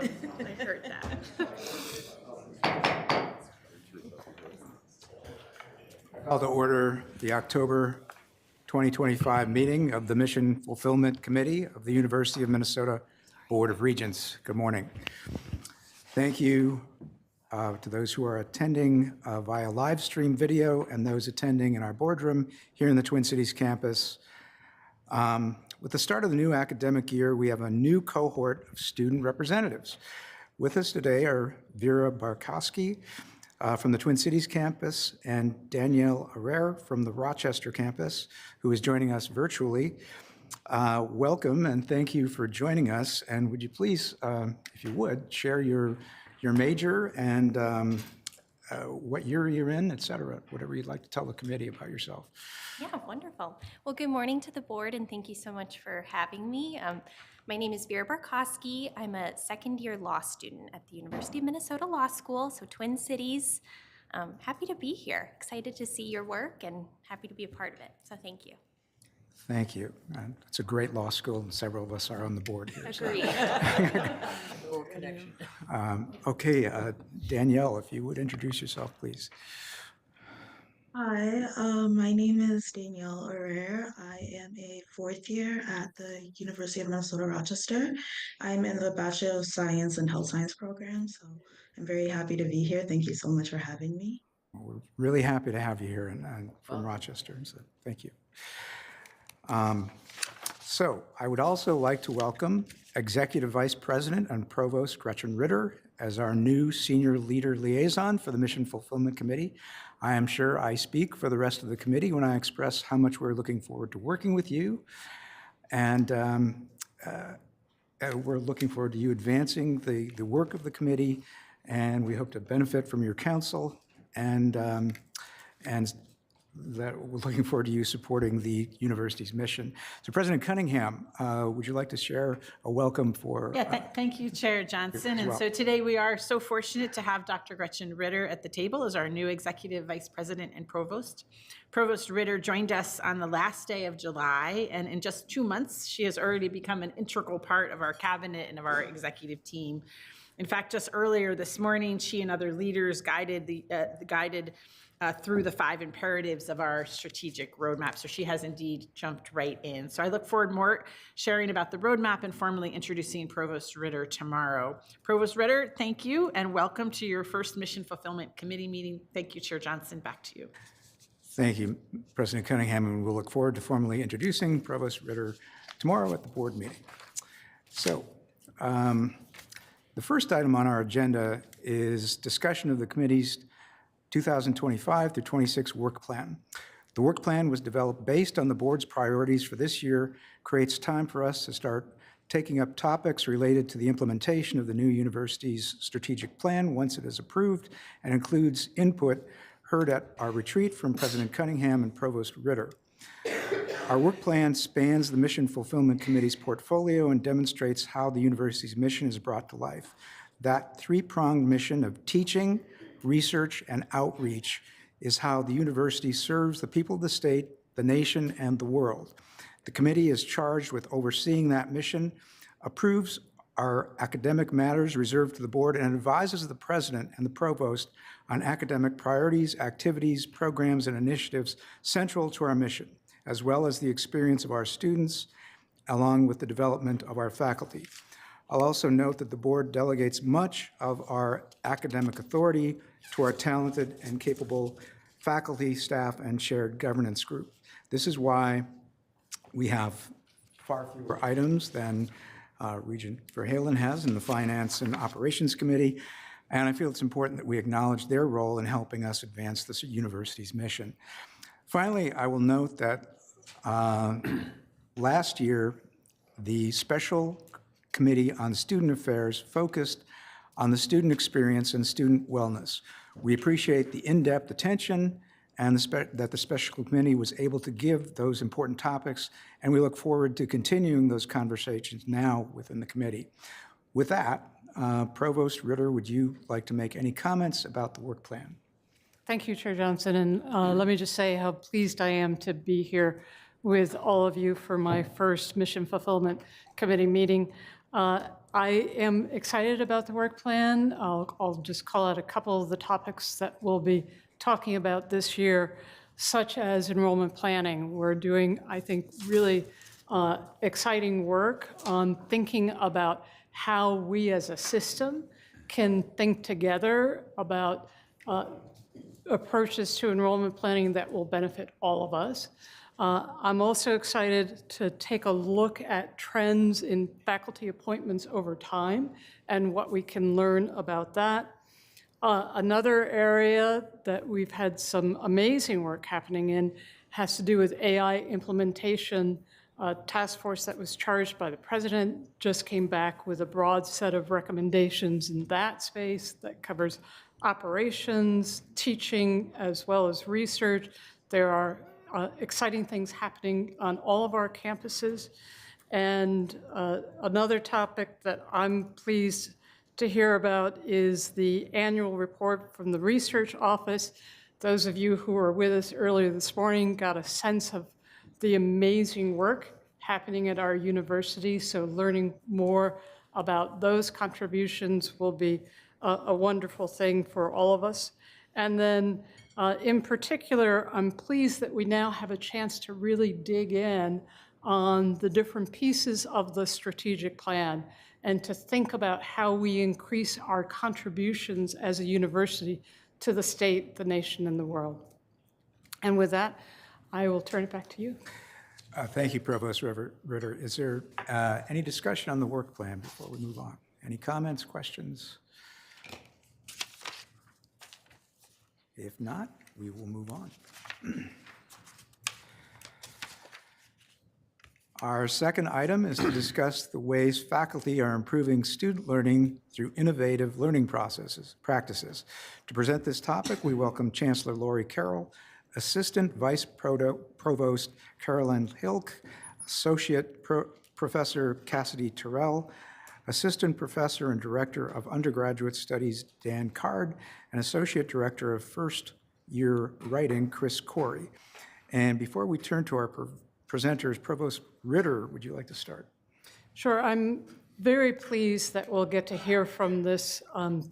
I heard that. Call to order the October 2025 meeting of the Mission Fulfillment Committee of the University of Minnesota Board of Regents. Good morning. Thank you to those who are attending via live stream video and those attending in our boardroom here in the Twin Cities campus. With the start of the new academic year, we have a new cohort of student representatives. With us today are Vera Barkowski from the Twin Cities campus and Danielle Herrera from the Rochester campus, who is joining us virtually. Welcome and thank you for joining us. And would you please, if you would, share your major and what year you're in, et cetera, whatever you'd like to tell the committee about yourself. Yeah, wonderful. Well, good morning to the board, and thank you so much for having me. My name is Vera Barkowski. I'm a second-year law student at the University of Minnesota Law School, so Twin Cities. Happy to be here. Excited to see your work and happy to be a part of it. So thank you. Thank you. It's a great law school, and several of us are on the board here. Agreed. Okay, Danielle, if you would introduce yourself, please. Hi, my name is Danielle Herrera. I am a fourth year at the University of Minnesota Rochester. I'm in the Bachelor of Science and Health Science program, so I'm very happy to be here. Thank you so much for having me. We're really happy to have you here and from Rochester, so thank you. So I would also like to welcome Executive Vice President and Provost Gretchen Ritter as our new Senior Leader Liaison for the Mission Fulfillment Committee. I am sure I speak for the rest of the committee when I express how much we're looking forward to working with you. And we're looking forward to you advancing the work of the committee, and we hope to benefit from your counsel and that we're looking forward to you supporting the university's mission. So President Cunningham, would you like to share a welcome for? Thank you, Chair Johnson. And so today we are so fortunate to have Dr. Gretchen Ritter at the table as our new Executive Vice President and Provost. Provost Ritter joined us on the last day of July, and in just 2 months, she has already become an integral part of our cabinet and of our executive team. In fact, just earlier this morning, she and other leaders guided through the 5 imperatives of our strategic roadmap. So she has indeed jumped right in. So I look forward more sharing about the roadmap and formally introducing Provost Ritter tomorrow. Provost Ritter, thank you and welcome to your first Mission Fulfillment Committee meeting. Thank you, Chair Johnson. Back to you. Thank you, President Cunningham, and we'll look forward to formally introducing Provost Ritter tomorrow at the board meeting. So the first item on our agenda is discussion of the committee's 2025 through 26 work plan. The work plan was developed based on the board's priorities for this year, creates time for us to start taking up topics related to the implementation of the new university's strategic plan once it is approved, and includes input heard at our retreat from President Cunningham and Provost Ritter. Our work plan spans the Mission Fulfillment Committee's portfolio and demonstrates how the university's mission is brought to life. That three-pronged mission of teaching, research, and outreach is how the university serves the people of the state, the nation, and the world. The committee is charged with overseeing that mission, approves our academic matters reserved to the board, and advises the president and the provost on academic priorities, activities, programs, and initiatives central to our mission, as well as the experience of our students, along with the development of our faculty. I'll also note that the board delegates much of our academic authority to our talented and capable faculty, staff, and shared governance group. This is why we have far fewer items than Regent Verhalen has in the Finance and Operations Committee, and I feel it's important that we acknowledge their role in helping us advance this university's mission. Finally, I will note that last year, the Special Committee on Student Affairs focused on the student experience and student wellness. We appreciate the in-depth attention and that the Special Committee was able to give those important topics, and we look forward to continuing those conversations now within the committee. With that, Provost Ritter, would you like to make any comments about the work plan? Thank you, Chair Johnson, and let me just say how pleased I am to be here with all of you for my first Mission Fulfillment Committee meeting. I am excited about the work plan. I'll just call out a couple of the topics that we'll be talking about this year, such as enrollment planning. We're doing, I think, really exciting work on thinking about how we as a system can think together about approaches to enrollment planning that will benefit all of us. I'm also excited to take a look at trends in faculty appointments over time and what we can learn about that. Another area that we've had some amazing work happening in has to do with AI implementation. A task force that was charged by the president just came back with a broad set of recommendations in that space that covers operations, teaching, as well as research. There are exciting things happening on all of our campuses. And another topic that I'm pleased to hear about is the annual report from the research office. Those of you who were with us earlier this morning got a sense of the amazing work happening at our university. So learning more about those contributions will be a wonderful thing for all of us. And then in particular, I'm pleased that we now have a chance to really dig in on the different pieces of the strategic plan and to think about how we increase our contributions as a university to the state, the nation, and the world. And with that, I will turn it back to you. Thank you, Provost Ritter. Is there any discussion on the work plan before we move on? Any comments, questions? If not, we will move on. Our second item is to discuss the ways faculty are improving student learning through innovative learning practices. To present this topic, we welcome Chancellor Lori Carroll, Assistant Vice Provost Carolyn Hilk, Associate Professor Cassidy Terrell, Assistant Professor and Director of Undergraduate Studies Dan Card, and Associate Director of First Year Writing Chris Corey. And before we turn to our presenters, Provost Ritter, would you like to start? Sure. I'm very pleased that we'll get to hear from this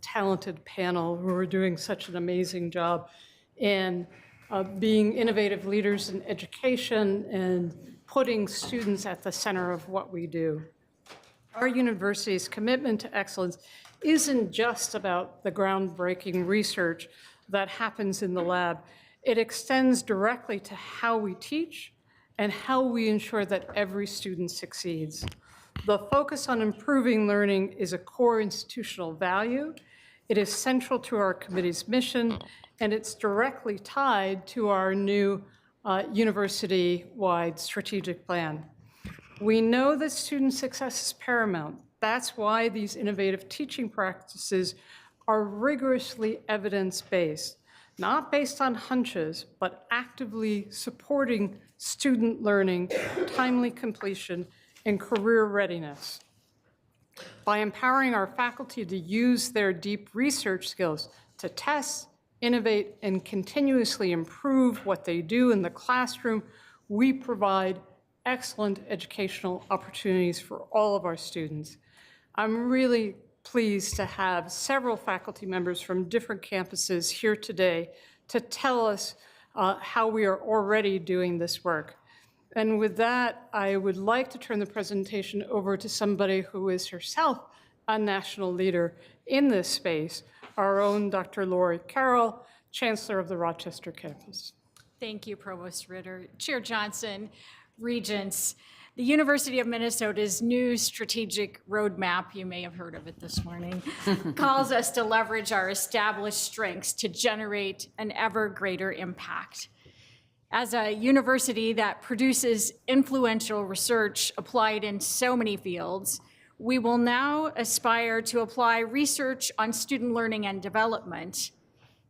talented panel who are doing such an amazing job in being innovative leaders in education and putting students at the center of what we do. Our university's commitment to excellence isn't just about the groundbreaking research that happens in the lab. It extends directly to how we teach and how we ensure that every student succeeds. The focus on improving learning is a core institutional value. It is central to our committee's mission, and it's directly tied to our new university-wide strategic plan. We know that student success is paramount. That's why these innovative teaching practices are rigorously evidence-based, not based on hunches, but actively supporting student learning, timely completion, and career readiness. By empowering our faculty to use their deep research skills to test, innovate, and continuously improve what they do in the classroom, we provide excellent educational opportunities for all of our students. I'm really pleased to have several faculty members from different campuses here today to tell us how we are already doing this work. And with that, I would like to turn the presentation over to somebody who is herself a national leader in this space, our own Dr. Lori Carroll, Chancellor of the Rochester campus. Thank you, Provost Ritter. Chair Johnson, Regents, the University of Minnesota's new strategic roadmap, you may have heard of it this morning, calls us to leverage our established strengths to generate an ever greater impact. As a university that produces influential research applied in so many fields, we will now aspire to apply research on student learning and development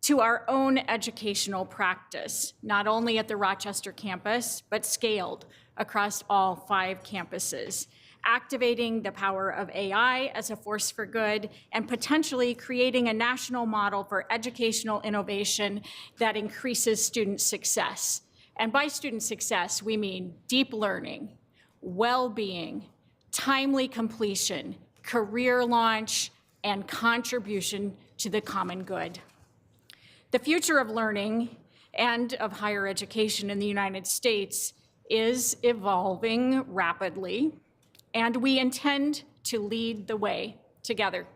to our own educational practice, not only at the Rochester campus, but scaled across all 5 campuses, activating the power of AI as a force for good and potentially creating a national model for educational innovation that increases student success. And by student success, we mean deep learning, well-being, timely completion, career launch, and contribution to the common good. The future of learning and of higher education in the United States is evolving rapidly, and we intend to lead the way together.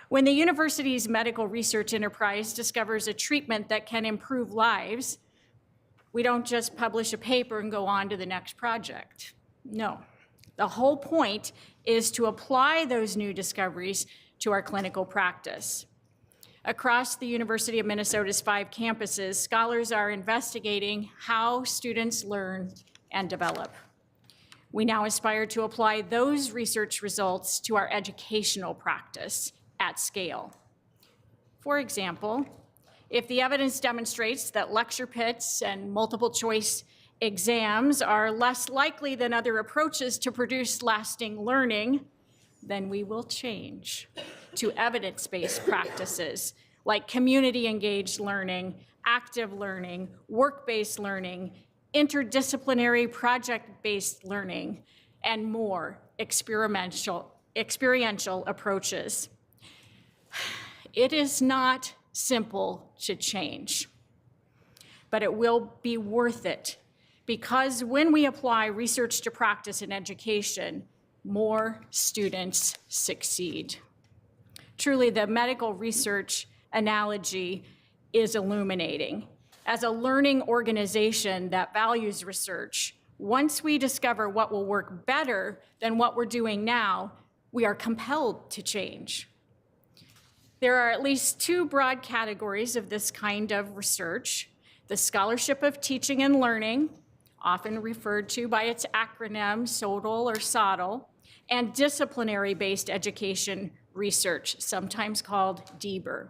When the university's medical research enterprise discovers a treatment that can improve lives, we don't just publish a paper and go on to the next project. No, the whole point is to apply those new discoveries to our clinical practice. Across the University of Minnesota's 5 campuses, scholars are investigating how students learn and develop. We now aspire to apply those research results to our educational practice at scale. For example, if the evidence demonstrates that lecture pits and multiple choice exams are less likely than other approaches to produce lasting learning, then we will change to evidence-based practices like community-engaged learning, active learning, work-based learning, interdisciplinary project-based learning, and more experiential approaches. It is not simple to change, but it will be worth it, because when we apply research to practice in education, more students succeed. Truly, the medical research analogy is illuminating. As a learning organization that values research, once we discover what will work better than what we're doing now, we are compelled to change. There are at least 2 broad categories of this kind of research: the scholarship of teaching and learning, often referred to by its acronym SOTL or SOTL, and disciplinary-based education research, sometimes called DEBR.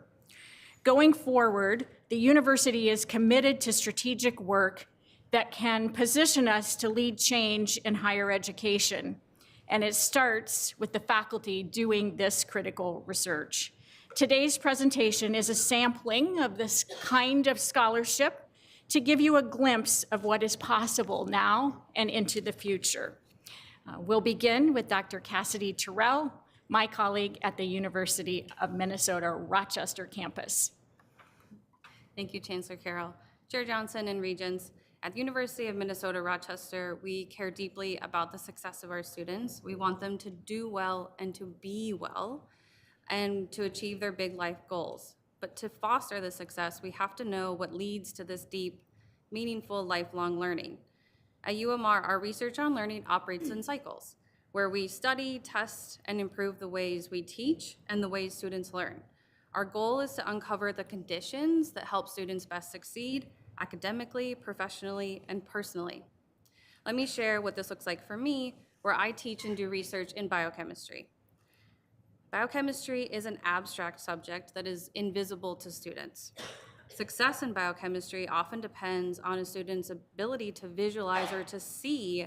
Going forward, the university is committed to strategic work that can position us to lead change in higher education, and it starts with the faculty doing this critical research. Today's presentation is a sampling of this kind of scholarship to give you a glimpse of what is possible now and into the future. We'll begin with Dr. Cassidy Terrell, my colleague at the University of Minnesota Rochester campus. Thank you, Chancellor Carroll. Chair Johnson and Regents, at the University of Minnesota Rochester, we care deeply about the success of our students. We want them to do well and to be well and to achieve their big life goals. But to foster this success, we have to know what leads to this deep, meaningful, lifelong learning. At UMR, our research on learning operates in cycles, where we study, test, and improve the ways we teach and the ways students learn. Our goal is to uncover the conditions that help students best succeed academically, professionally, and personally. Let me share what this looks like for me, where I teach and do research in biochemistry. Biochemistry is an abstract subject that is invisible to students. Success in biochemistry often depends on a student's ability to visualize or to see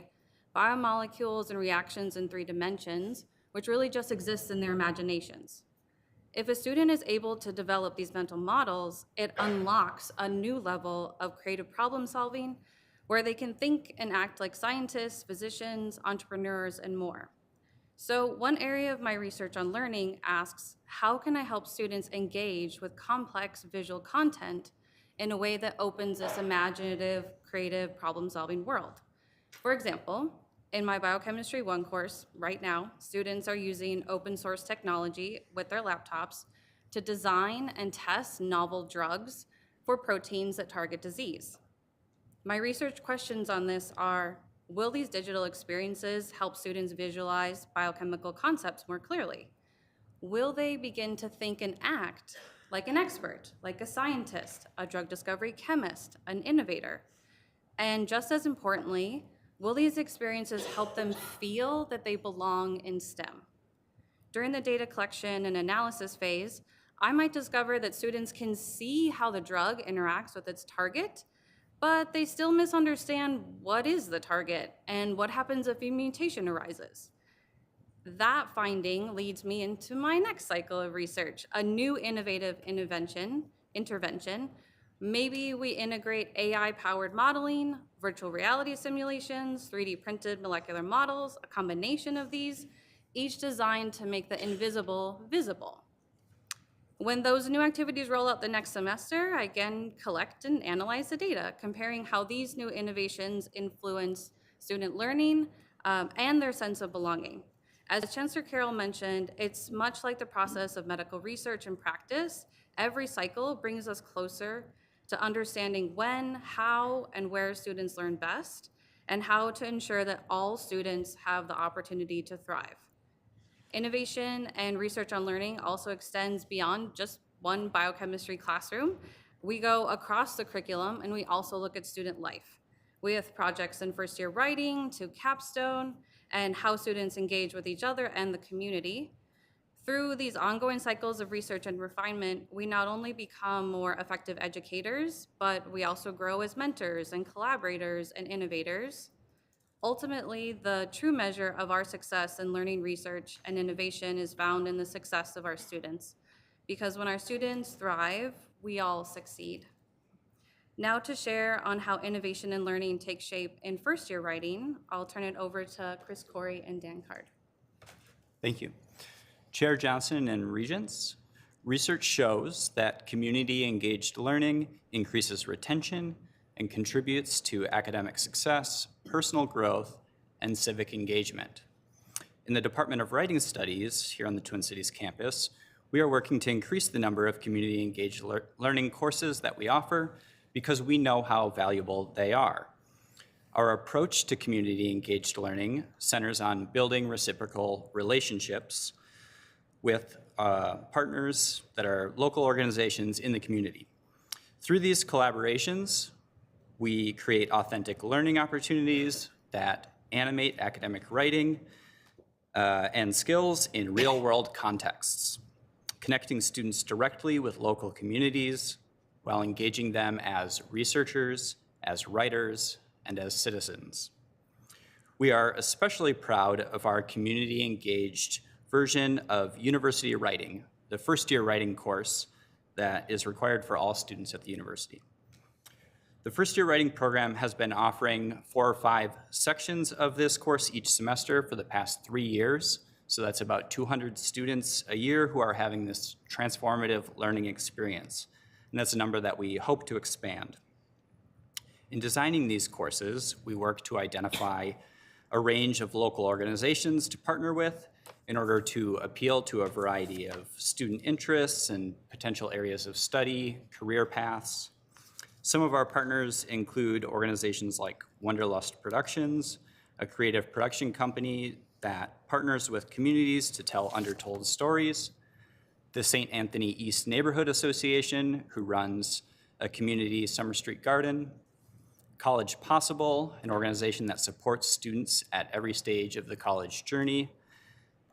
biomolecules and reactions in 3 dimensions, which really just exists in their imaginations. If a student is able to develop these mental models, it unlocks a new level of creative problem solving where they can think and act like scientists, physicians, entrepreneurs, and more. So one area of my research on learning asks, how can I help students engage with complex visual content in a way that opens this imaginative, creative, problem-solving world? For example, in my Biochemistry 1 course right now, students are using open source technology with their laptops to design and test novel drugs for proteins that target disease. My research questions on this are, will these digital experiences help students visualize biochemical concepts more clearly? Will they begin to think and act like an expert, like a scientist, a drug discovery chemist, an innovator? And just as importantly, will these experiences help them feel that they belong in STEM? During the data collection and analysis phase, I might discover that students can see how the drug interacts with its target, but they still misunderstand what is the target and what happens if a mutation arises. That finding leads me into my next cycle of research, a new innovative intervention. Maybe we integrate AI-powered modeling, virtual reality simulations, 3D printed molecular models, a combination of these, each designed to make the invisible visible. When those new activities roll out the next semester, I again collect and analyze the data, comparing how these new innovations influence student learning and their sense of belonging. As Chancellor Carroll mentioned, it's much like the process of medical research and practice. Every cycle brings us closer to understanding when, how, and where students learn best, and how to ensure that all students have the opportunity to thrive. Innovation and research on learning also extends beyond just one biochemistry classroom. We go across the curriculum and we also look at student life. We have projects in first year writing to capstone and how students engage with each other and the community. Through these ongoing cycles of research and refinement, we not only become more effective educators, but we also grow as mentors and collaborators and innovators. Ultimately, the true measure of our success in learning, research, and innovation is found in the success of our students. Because when our students thrive, we all succeed. Now to share on how innovation and learning take shape in first year writing, I'll turn it over to Chris Corey and Dan Card. Thank you. Chair Johnson and Regents, research shows that community-engaged learning increases retention and contributes to academic success, personal growth, and civic engagement. In the Department of Writing Studies here on the Twin Cities campus, we are working to increase the number of community-engaged learning courses that we offer because we know how valuable they are. Our approach to community-engaged learning centers on building reciprocal relationships with partners that are local organizations in the community. Through these collaborations, we create authentic learning opportunities that animate academic writing and skills in real-world contexts, connecting students directly with local communities while engaging them as researchers, as writers, and as citizens. We are especially proud of our community-engaged version of University Writing, the first-year writing course that is required for all students at the university. The first-year writing program has been offering 4 or 5 sections of this course each semester for the past 3 years. So that's about 200 students a year who are having this transformative learning experience. And that's a number that we hope to expand. In designing these courses, we work to identify a range of local organizations to partner with in order to appeal to a variety of student interests and potential areas of study, career paths. Some of our partners include organizations like Wonderlust Productions, a creative production company that partners with communities to tell undertold stories, the St. Anthony East Neighborhood Association, who runs a community summer street garden, College Possible, an organization that supports students at every stage of the college journey,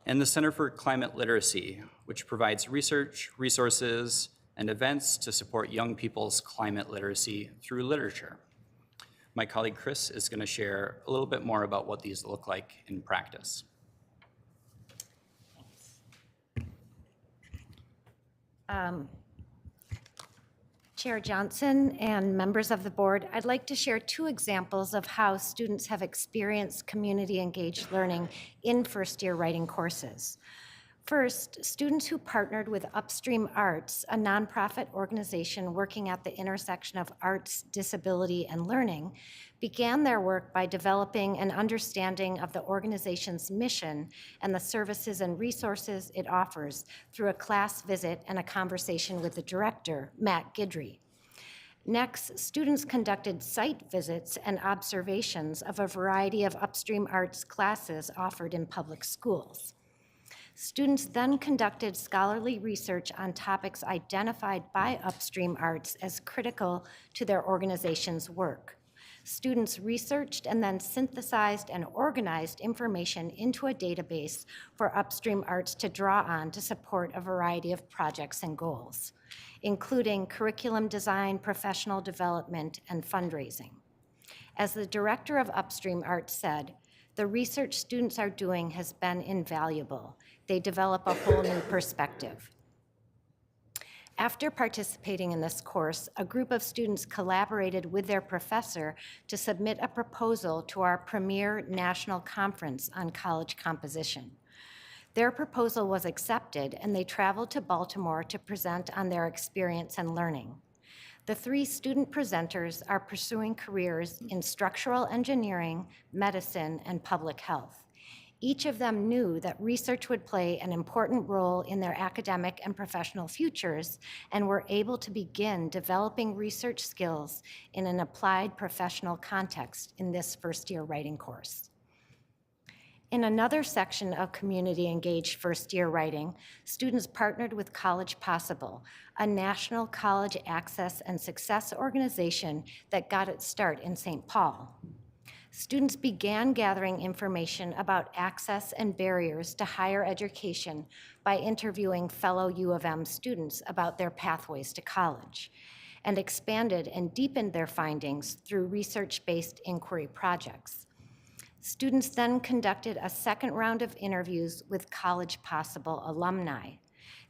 and the Center for Climate Literacy, which provides research, resources, and events to support young people's climate literacy through literature. My colleague Chris is going to share a little bit more about what these look like in practice. Chair Johnson and members of the board, I'd like to share 2 examples of how students have experienced community-engaged learning in first-year writing courses. First, students who partnered with Upstream Arts, a nonprofit organization working at the intersection of arts, disability, and learning, began their work by developing an understanding of the organization's mission and the services and resources it offers through a class visit and a conversation with the director, Matt Guidry. Next, students conducted site visits and observations of a variety of Upstream Arts classes offered in public schools. Students then conducted scholarly research on topics identified by Upstream Arts as critical to their organization's work. Students researched and then synthesized and organized information into a database for Upstream Arts to draw on to support a variety of projects and goals, including curriculum design, professional development, and fundraising. As the director of Upstream Arts said, the research students are doing has been invaluable. They develop a whole new perspective. After participating in this course, a group of students collaborated with their professor to submit a proposal to our premier national conference on college composition. Their proposal was accepted, and they traveled to Baltimore to present on their experience and learning. The 3 student presenters are pursuing careers in structural engineering, medicine, and public health. Each of them knew that research would play an important role in their academic and professional futures and were able to begin developing research skills in an applied professional context in this first-year writing course. In another section of community engaged first-year writing, students partnered with College Possible, a national college access and success organization that got its start in St. Paul. Students began gathering information about access and barriers to higher education by interviewing fellow U of M students about their pathways to college, and expanded and deepened their findings through research-based inquiry projects. Students then conducted a second round of interviews with College Possible alumni.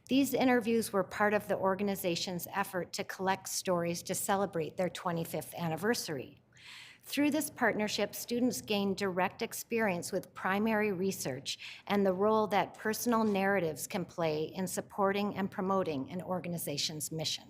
These interviews were part of the organization's effort to collect stories to celebrate their 25th anniversary. Through this partnership, students gained direct experience with primary research and the role that personal narratives can play in supporting and promoting an organization's mission.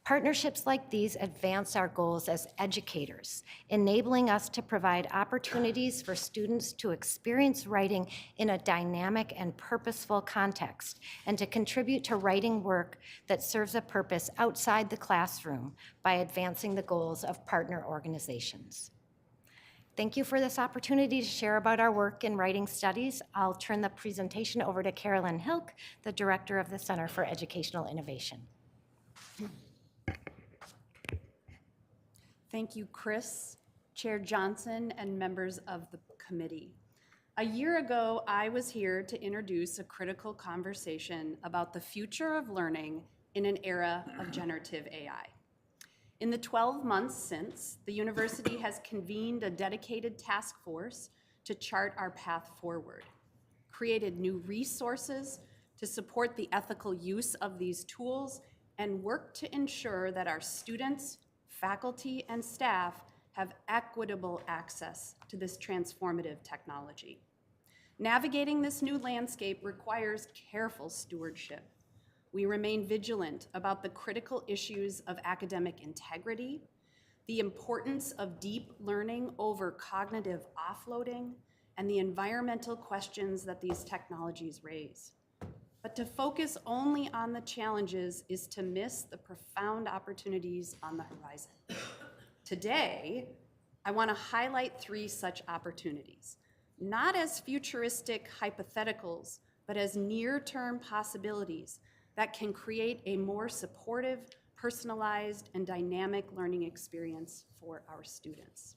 Partnerships like these advance our goals as educators, enabling us to provide opportunities for students to experience writing in a dynamic and purposeful context, and to contribute to writing work that serves a purpose outside the classroom by advancing the goals of partner organizations. Thank you for this opportunity to share about our work in writing studies. I'll turn the presentation over to Carolyn Hilk, the Director of the Center for Educational Innovation. Thank you, Chris, Chair Johnson, and members of the committee. A year ago, I was here to introduce a critical conversation about the future of learning in an era of generative AI. In the 12 months since, the university has convened a dedicated task force to chart our path forward, created new resources to support the ethical use of these tools, and worked to ensure that our students, faculty, and staff have equitable access to this transformative technology. Navigating this new landscape requires careful stewardship. We remain vigilant about the critical issues of academic integrity, the importance of deep learning over cognitive offloading, and the environmental questions that these technologies raise. But to focus only on the challenges is to miss the profound opportunities on the horizon. Today, I want to highlight 3 such opportunities, not as futuristic hypotheticals, but as near-term possibilities that can create a more supportive, personalized, and dynamic learning experience for our students.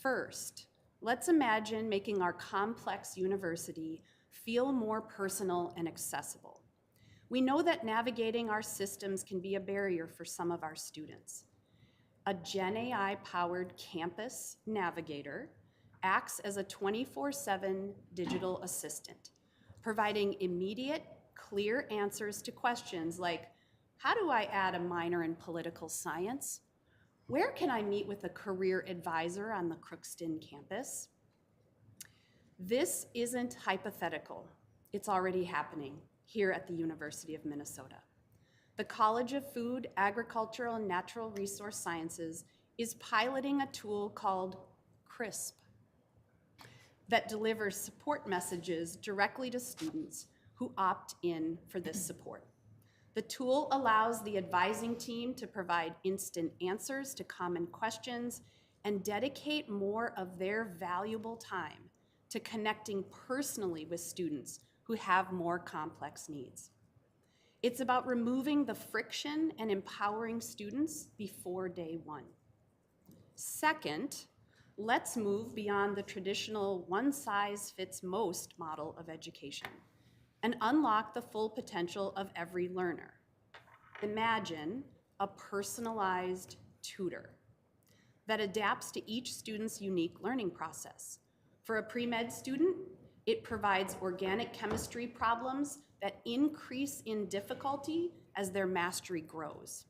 First, let's imagine making our complex university feel more personal and accessible. We know that navigating our systems can be a barrier for some of our students. A Gen AI-powered campus navigator acts as a 24/7 digital assistant, providing immediate, clear answers to questions like, how do I add a minor in political science? Where can I meet with a career advisor on the Crookston campus? This isn't hypothetical. It's already happening here at the University of Minnesota. The College of Food, Agricultural, and Natural Resource Sciences is piloting a tool called CRISP that delivers support messages directly to students who opt in for this support. The tool allows the advising team to provide instant answers to common questions and dedicate more of their valuable time to connecting personally with students who have more complex needs. It's about removing the friction and empowering students before day 1. Second, let's move beyond the traditional one-size-fits-most model of education and unlock the full potential of every learner. Imagine a personalized tutor that adapts to each student's unique learning process. For a pre-med student, it provides organic chemistry problems that increase in difficulty as their mastery grows.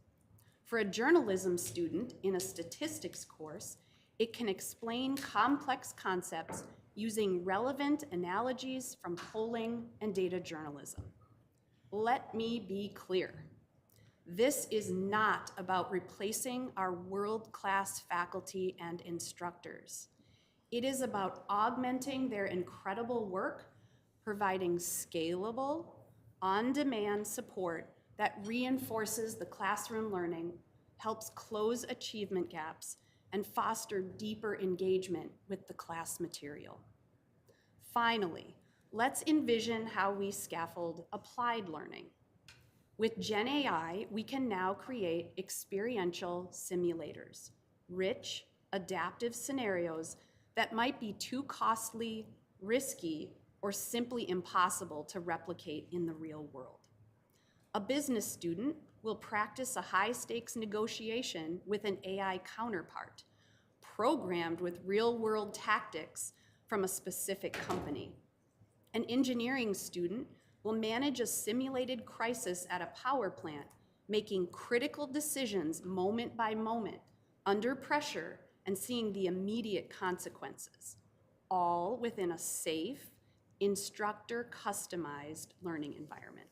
For a journalism student in a statistics course, it can explain complex concepts using relevant analogies from polling and data journalism. Let me be clear. This is not about replacing our world-class faculty and instructors. It is about augmenting their incredible work, providing scalable, on-demand support that reinforces the classroom learning, helps close achievement gaps, and foster deeper engagement with the class material. Finally, let's envision how we scaffold applied learning. With Gen AI, we can now create experiential simulators, rich, adaptive scenarios that might be too costly, risky, or simply impossible to replicate in the real world. A business student will practice a high-stakes negotiation with an AI counterpart, programmed with real-world tactics from a specific company. An engineering student will manage a simulated crisis at a power plant, making critical decisions moment by moment, under pressure, and seeing the immediate consequences, all within a safe, instructor-customized learning environment.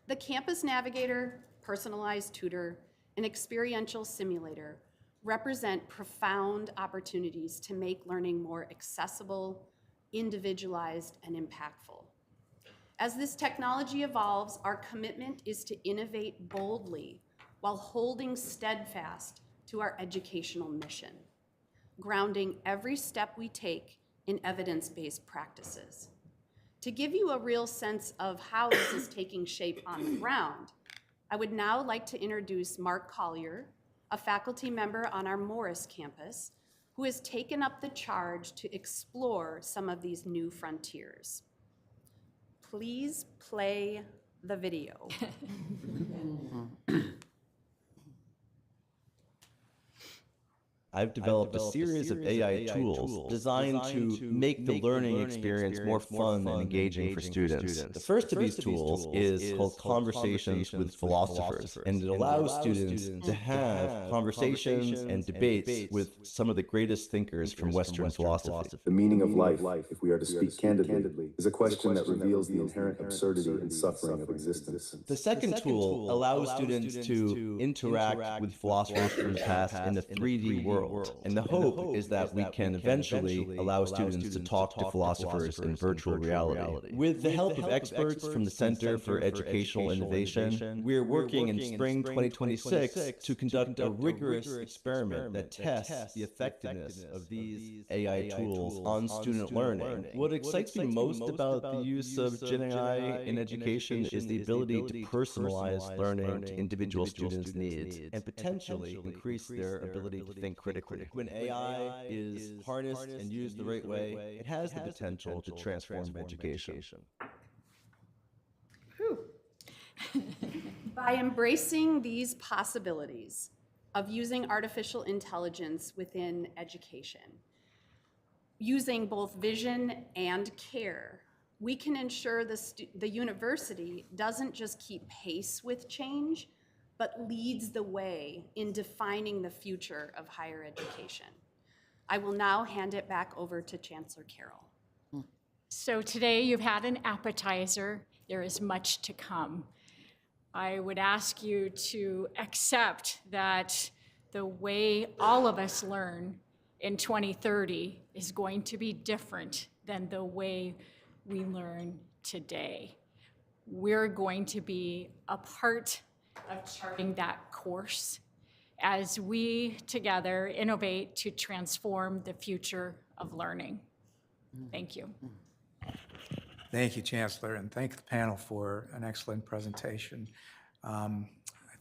The Campus Navigator, Personalized Tutor, and Experiential Simulator represent profound opportunities to make learning more accessible, individualized, and impactful. As this technology evolves, our commitment is to innovate boldly while holding steadfast to our educational mission, grounding every step we take in evidence-based practices. To give you a real sense of how this is taking shape on the ground, I would now like to introduce Mark Collier, a faculty member on our Morris campus, who has taken up the charge to explore some of these new frontiers. Please play the video. I've developed a series of AI tools designed to make the learning experience more fun and engaging for students. The first of these tools is called Conversations with Philosophers, and it allows students to have conversations and debates with some of the greatest thinkers from Western philosophy. The meaning of life, if we are to speak candidly, is a question that reveals the inherent absurdity and suffering of existence. The second tool allows students to interact with philosophers from the past in the 3D world. And the hope is that we can eventually allow students to talk to philosophers in virtual reality. With the help of experts from the Center for Educational Innovation, we're working in spring 2026 to conduct a rigorous experiment that tests the effectiveness of these AI tools on student learning. What excites me most about the use of Gen AI in education is the ability to personalize learning to individual students' needs and potentially increase their ability to think critically. When AI is harnessed and used the right way, it has the potential to transform education. By embracing these possibilities of using artificial intelligence within education, using both vision and care, we can ensure the university doesn't just keep pace with change, but leads the way in defining the future of higher education. I will now hand it back over to Chancellor Carroll. So today you've had an appetizer. There is much to come. I would ask you to accept that the way all of us learn in 2030 is going to be different than the way we learn today. We're going to be a part of charting that course as we together innovate to transform the future of learning. Thank you. Thank you, Chancellor, and thank the panel for an excellent presentation. I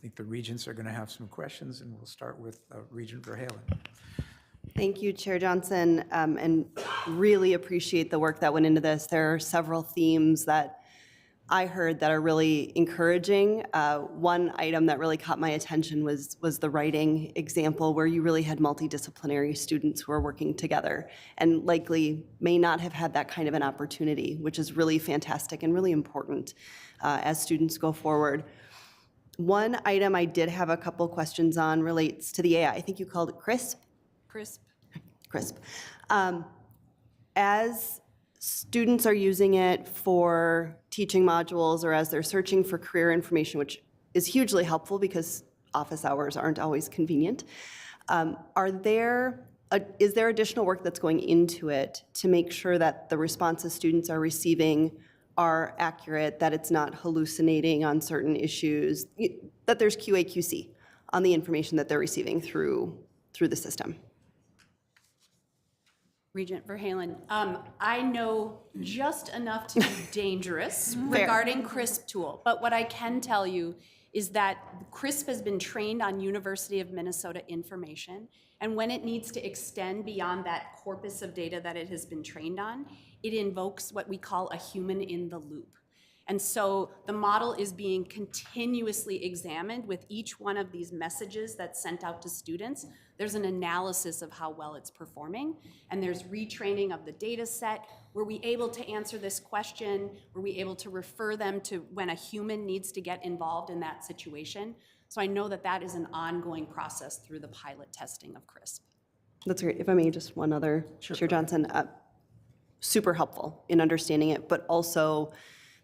think the regents are going to have some questions, and we'll start with Regent Verhalen. Thank you, Chair Johnson, and really appreciate the work that went into this. There are several themes that I heard that are really encouraging. One item that really caught my attention was the writing example, where you really had multidisciplinary students who are working together and likely may not have had that kind of an opportunity, which is really fantastic and really important as students go forward. One item I did have a couple questions on relates to the AI. I think you called it CRISP. Crisp. CRISP. as students are using it for teaching modules or as they're searching for career information, which is hugely helpful because office hours aren't always convenient, is there additional work that's going into it to make sure that the responses students are receiving are accurate, that it's not hallucinating on certain issues, that there's QA/QC on the information that they're receiving through the system? Regent Verhalen, I know just enough to be dangerous regarding CRISP tool, but what I can tell you is that CRISP has been trained on University of Minnesota information, and when it needs to extend beyond that corpus of data that it has been trained on, it invokes what we call a human in the loop. And so the model is being continuously examined with each one of these messages that's sent out to students. There's an analysis of how well it's performing, and there's retraining of the data set. Were we able to answer this question? Were we able to refer them to when a human needs to get involved in that situation? So I know that that is an ongoing process through the pilot testing of CRISP. That's great. If I may, just one other, Chair Johnson, super helpful in understanding it, but also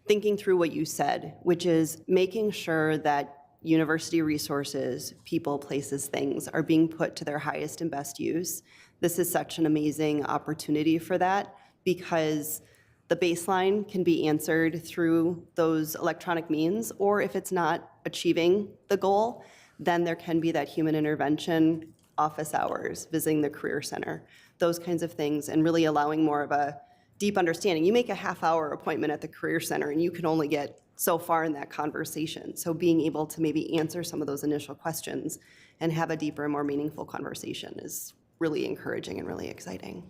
thinking through what you said, which is making sure that university resources, people, places, things are being put to their highest and best use. This is such an amazing opportunity for that because the baseline can be answered through those electronic means, or if it's not achieving the goal, then there can be that human intervention, office hours, visiting the career center, those kinds of things, and really allowing more of a deep understanding. You make a half-hour appointment at the Career Center and you can only get so far in that conversation. So being able to maybe answer some of those initial questions and have a deeper and more meaningful conversation is really encouraging and really exciting.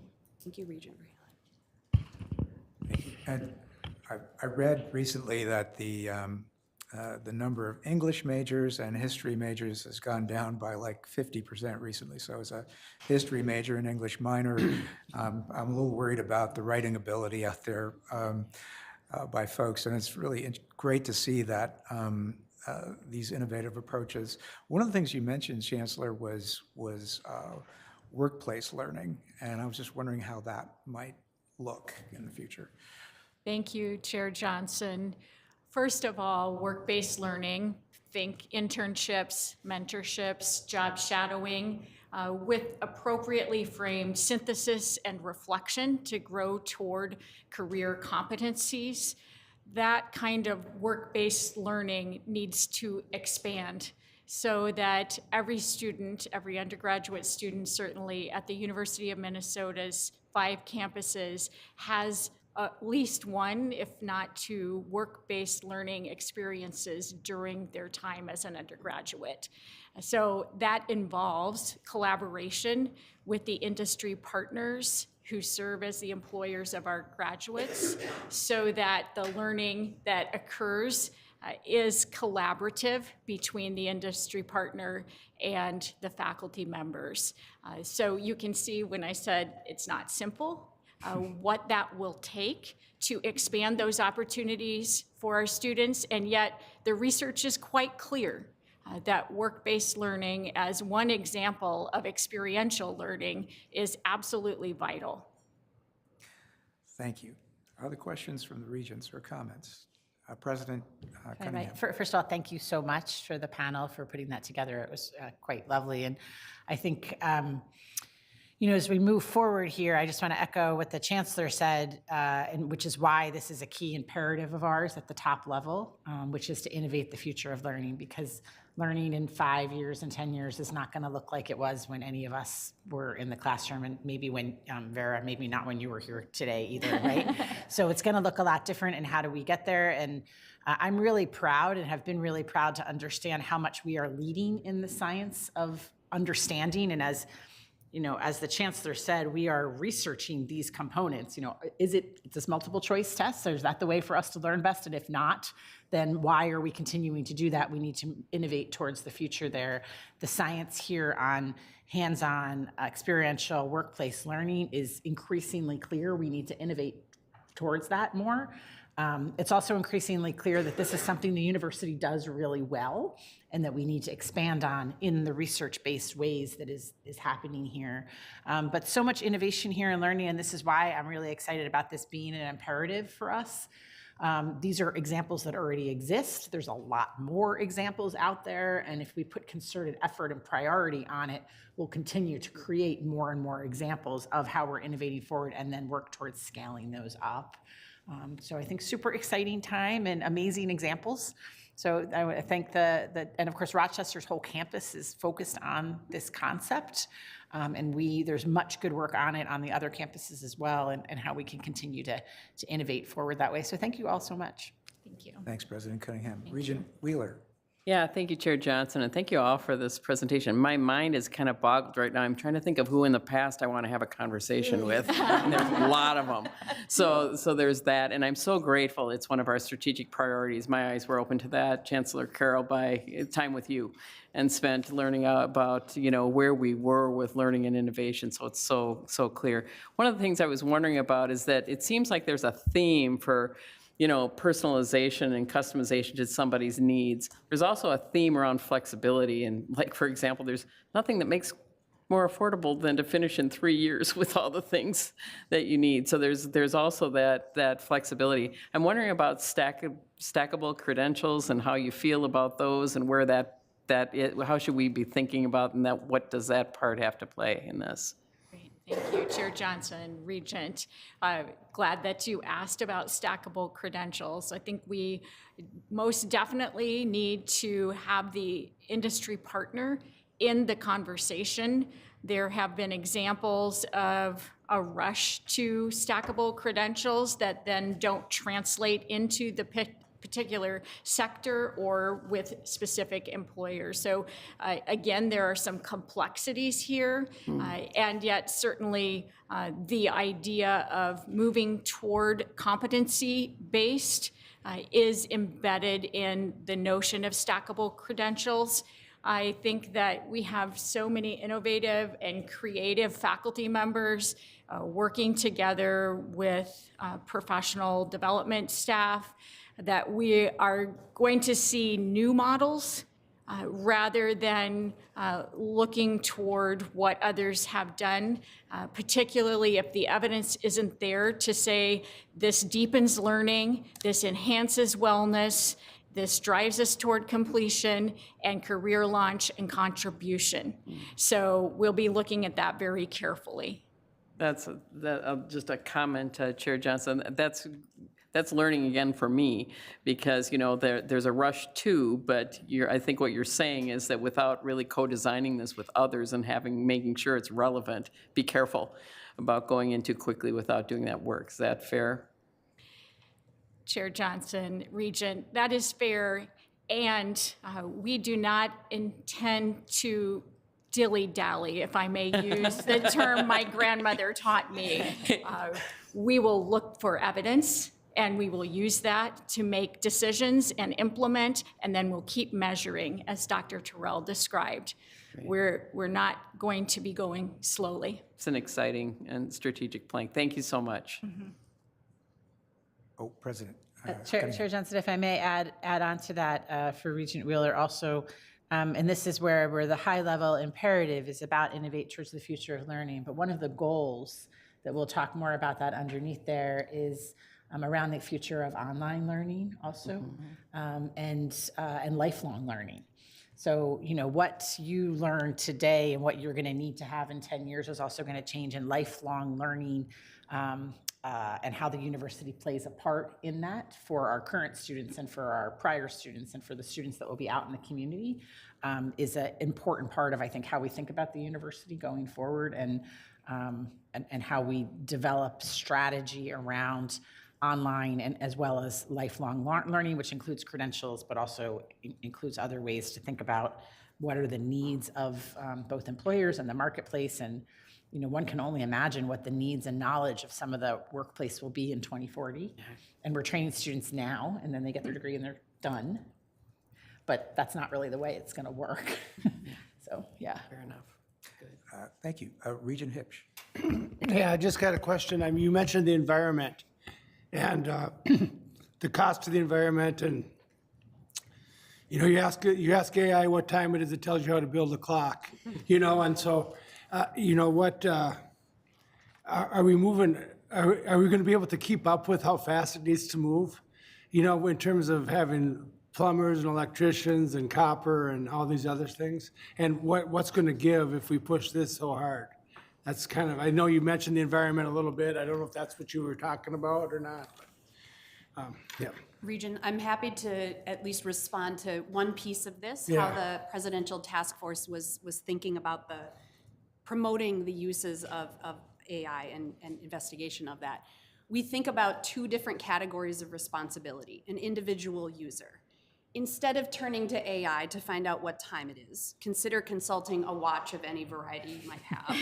Thank you, Regent Verhalen. And I read recently that the number of English majors and history majors has gone down by like 50% recently. So as a history major and English minor, I'm a little worried about the writing ability out there by folks. And it's really great to see that these innovative approaches. One of the things you mentioned, Chancellor, was workplace learning. And I was just wondering how that might look in the future. Thank you, Chair Johnson. First of all, work-based learning, think internships, mentorships, job shadowing, with appropriately framed synthesis and reflection to grow toward career competencies. That kind of work-based learning needs to expand so that every student, every undergraduate student, certainly at the University of Minnesota's 5 campuses, has at least one, if not 2, work-based learning experiences during their time as an undergraduate. So that involves collaboration with the industry partners who serve as the employers of our graduates so that the learning that occurs is collaborative between the industry partner and the faculty members. So you can see when I said it's not simple, what that will take to expand those opportunities for our students, and yet the research is quite clear that work-based learning as one example of experiential learning is absolutely vital. Thank you. Other questions from the Regents or comments? President Cunningham. First of all, thank you so much for the panel, for putting that together. It was quite lovely. And I think, as we move forward here, I just want to echo what the Chancellor said, and which is why this is a key imperative of ours at the top level, which is to innovate the future of learning, because learning in 5 years and 10 years is not going to look like it was when any of us were in the classroom, and maybe when, Vera, maybe not when you were here today either, right? So it's going to look a lot different, and how do we get there? And I'm really proud and have been really proud to understand how much we are leading in the science of understanding, and as the Chancellor said, we are researching these components. Is it this multiple choice test? Or is that the way for us to learn best? And if not, then why are we continuing to do that? We need to innovate towards the future there. The science here on hands-on experiential workplace learning is increasingly clear. We need to innovate towards that more. It's also increasingly clear that this is something the university does really well and that we need to expand on in the research-based ways that is happening here. But so much innovation here in learning, and this is why I'm really excited about this being an imperative for us. These are examples that already exist. There's a lot more examples out there, and if we put concerted effort and priority on it, we'll continue to create more and more examples of how we're innovating forward and then work towards scaling those up. So I think super exciting time and amazing examples. So I would thank and of course Rochester's whole campus is focused on this concept. And there's much good work on it on the other campuses as well, and how we can continue to innovate forward that way. So thank you all so much. Thank you. Thanks, President Cunningham. Regent Wheeler. Yeah, thank you, Chair Johnson, and thank you all for this presentation. My mind is kind of boggled right now. I'm trying to think of who in the past I want to have a conversation with, and there's a lot of them. So there's that, and I'm so grateful. It's one of our strategic priorities. My eyes were open to that, Chancellor Carroll, by time with you, and spent learning about where we were with learning and innovation. So it's so clear. One of the things I was wondering about is that it seems like there's a theme for personalization and customization to somebody's needs. There's also a theme around flexibility. And like, for example, there's nothing that makes more affordable than to finish in 3 years with all the things that you need. So there's also that flexibility. I'm wondering about stackable credentials and how you feel about those and where how should we be thinking about, and what does that part have to play in this? Thank you, Chair Johnson, Regent. Glad that you asked about stackable credentials. I think we most definitely need to have the industry partner in the conversation. There have been examples of a rush to stackable credentials that then don't translate into the particular sector or with specific employers. So again, there are some complexities here, and yet certainly the idea of moving toward competency-based is embedded in the notion of stackable credentials. I think that we have so many innovative and creative faculty members working together with professional development staff that we are going to see new models rather than looking toward what others have done, particularly if the evidence isn't there to say this deepens learning, this enhances wellness, this drives us toward completion and career launch and contribution. So we'll be looking at that very carefully. That's just a comment, Chair Johnson. That's learning again for me, because there's a rush too, but I think what you're saying is that without really co-designing this with others and making sure it's relevant, be careful about going in too quickly without doing that work. Is that fair? Chair Johnson, Regent, that is fair, and we do not intend to dilly-dally, if I may use the term my grandmother taught me. We will look for evidence, and we will use that to make decisions and implement, and then we'll keep measuring, as Dr. Terrell described. We're not going to be going slowly. It's an exciting and strategic plan. Thank you so much. Oh, President. Chair Johnson, if I may add on to that for Regent Wheeler also, and this is where the high-level imperative is about innovate towards the future of learning. But one of the goals that we'll talk more about that underneath there is around the future of online learning also, and lifelong learning. So, what you learn today and what you're going to need to have in 10 years is also going to change in lifelong learning, and how the university plays a part in that for our current students and for our prior students and for the students that will be out in the community, is an important part of, I think, how we think about the university going forward, and how we develop strategy around online and as well as lifelong learning, which includes credentials, but also includes other ways to think about what are the needs of both employers and the marketplace. And one can only imagine what the needs and knowledge of some of the workplace will be in 2040. And we're training students now, and then they get their degree and they're done. But that's not really the way it's going to work. So, yeah. Fair enough. Good. Thank you. Regent Hipsch. Yeah, I just got a question. You mentioned the environment, and the cost to the environment. And you ask AI what time it is, it tells you how to build a clock. And so what are we moving? Are we going to be able to keep up with how fast it needs to move? In terms of having plumbers and electricians and copper and all these other things, and what's going to give if we push this so hard? That's kind of, I know you mentioned the environment a little bit. I don't know if that's what you were talking about or not. But, yeah. Regent, I'm happy to at least respond to one piece of this, Yeah. how the presidential task force was thinking about promoting the uses of AI and investigation of that. We think about two different categories of responsibility: an individual user. Instead of turning to AI to find out what time it is, consider consulting a watch of any variety you might have.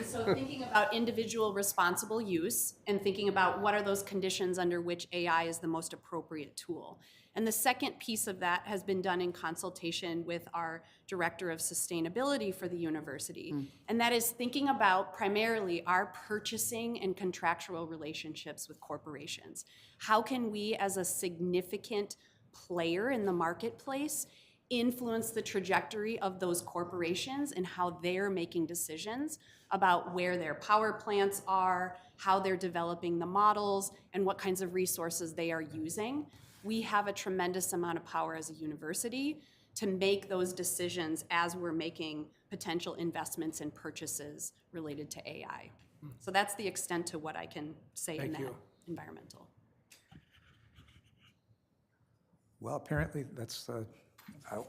So thinking about individual responsible use and thinking about what are those conditions under which AI is the most appropriate tool. And the second piece of that has been done in consultation with our Director of Sustainability for the university. And that is thinking about primarily our purchasing and contractual relationships with corporations. How can we, as a significant player in the marketplace, influence the trajectory of those corporations and how they're making decisions about where their power plants are, how they're developing the models, and what kinds of resources they are using? We have a tremendous amount of power as a university to make those decisions as we're making potential investments and purchases related to AI. So that's the extent to what I can say in that environmental. Well, apparently that's,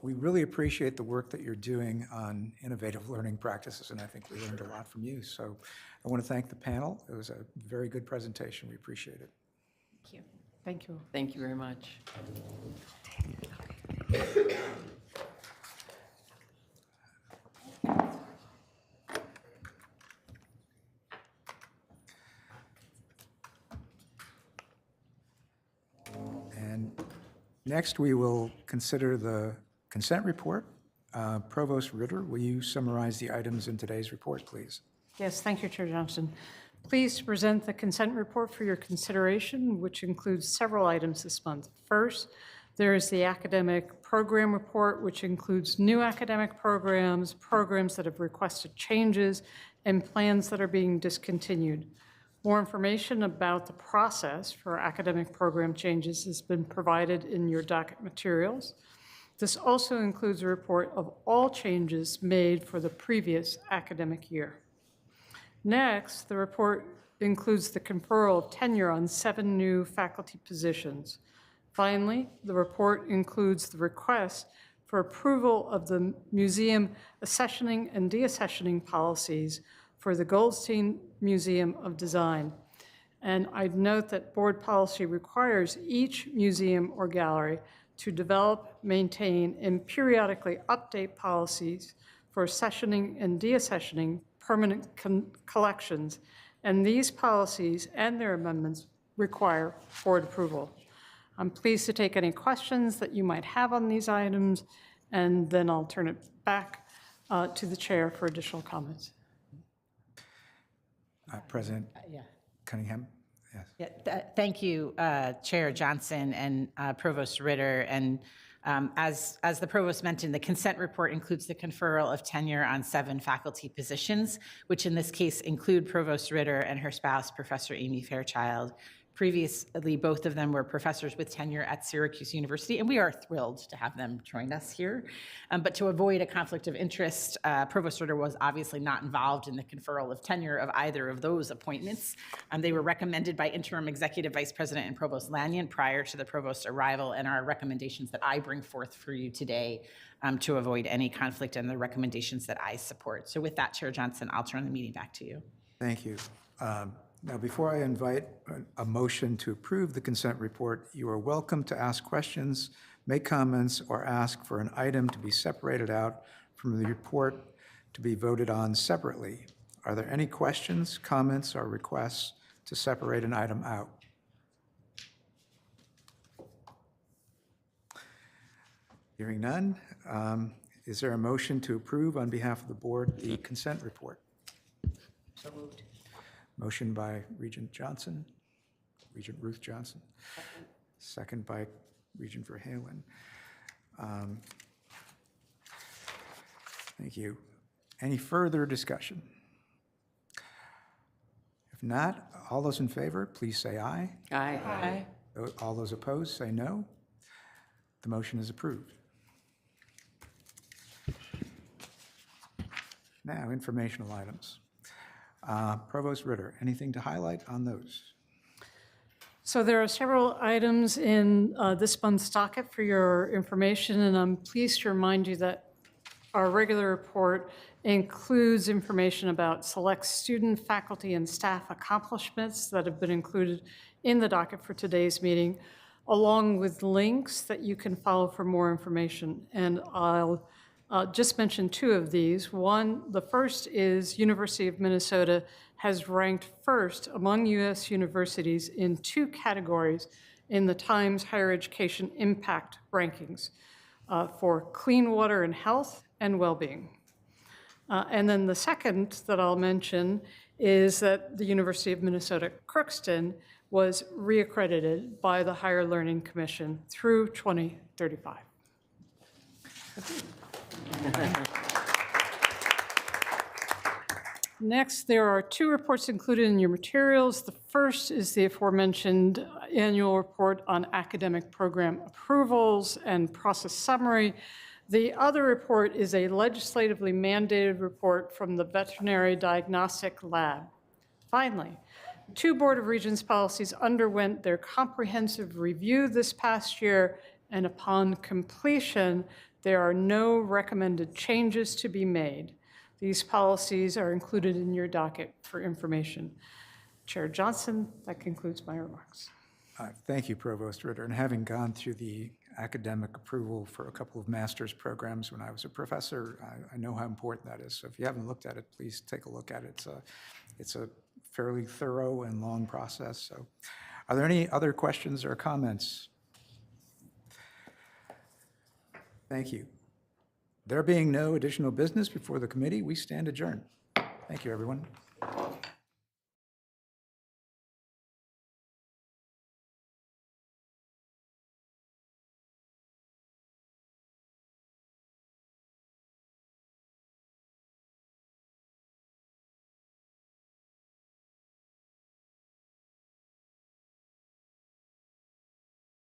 we really appreciate the work that you're doing on innovative learning practices, and I think we learned a lot from you. So I want to thank the panel. It was a very good presentation. We appreciate it. Thank you. Thank you. Thank you very much. And next, we will consider the consent report. Provost Ritter, will you summarize the items in today's report, please? Yes, thank you, Chair Johnson. Pleased to present the consent report for your consideration, which includes several items this month. First, there is the academic program report, which includes new academic programs, programs that have requested changes, and plans that are being discontinued. More information about the process for academic program changes has been provided in your docket materials. This also includes a report of all changes made for the previous academic year. Next, the report includes the conferral of tenure on 7 new faculty positions. Finally, the report includes the request for approval of the museum accessioning and deaccessioning policies for the Goldstein Museum of Design. And I'd note that board policy requires each museum or gallery to develop, maintain, and periodically update policies for accessioning and deaccessioning permanent collections, and these policies and their amendments require board approval. I'm pleased to take any questions that you might have on these items, and then I'll turn it back to the chair for additional comments. President Cunningham? Yes. Yeah, thank you, Chair Johnson and Provost Ritter. And as the Provost mentioned, the consent report includes the conferral of tenure on 7 faculty positions, which in this case include Provost Ritter and her spouse, Professor Amy Fairchild. Previously, both of them were professors with tenure at Syracuse University, and we are thrilled to have them join us here. But to avoid a conflict of interest, Provost Ritter was obviously not involved in the conferral of tenure of either of those appointments. They were recommended by Interim Executive Vice President and Provost Lanyon prior to the Provost's arrival, and are recommendations that I bring forth for you today to avoid any conflict, and the recommendations that I support. So with that, Chair Johnson, I'll turn the meeting back to you. Thank you. Now, before I invite a motion to approve the consent report, you are welcome to ask questions, make comments, or ask for an item to be separated out from the report to be voted on separately. Are there any questions, comments, or requests to separate an item out? Hearing none, is there a motion to approve on behalf of the board the consent report? So moved. Motion by Regent Johnson. Regent Ruth Johnson. Second by Regent Verhalen. Thank you. Any further discussion? If not, all those in favor, please say aye. Aye. All those opposed, say no. The motion is approved. Now, informational items. Provost Ritter, anything to highlight on those? So there are several items in this month's docket for your information, and I'm pleased to remind you that our regular report includes information about select student, faculty, and staff accomplishments that have been included in the docket for today's meeting, along with links that you can follow for more information. And I'll just mention two of these. One, the first is University of Minnesota has ranked first among U.S. universities in 2 categories in the Times Higher Education Impact Rankings for clean water and health and well-being. And then the second that I'll mention is that the University of Minnesota Crookston was reaccredited by the Higher Learning Commission through 2035. Next, there are 2 reports included in your materials. The first is the aforementioned annual report on academic program approvals and process summary. The other report is a legislatively mandated report from the Veterinary Diagnostic Lab. Finally, 2 Board of Regents policies underwent their comprehensive review this past year, and upon completion, there are no recommended changes to be made. These policies are included in your docket for information. Chair Johnson, that concludes my remarks. Thank you, Provost Ritter. And having gone through the academic approval for a couple of master's programs when I was a professor, I know how important that is. So if you haven't looked at it, please take a look at it. It's a fairly thorough and long process. So are there any other questions or comments? Thank you. There being no additional business before the committee, we stand adjourned. Thank you, everyone.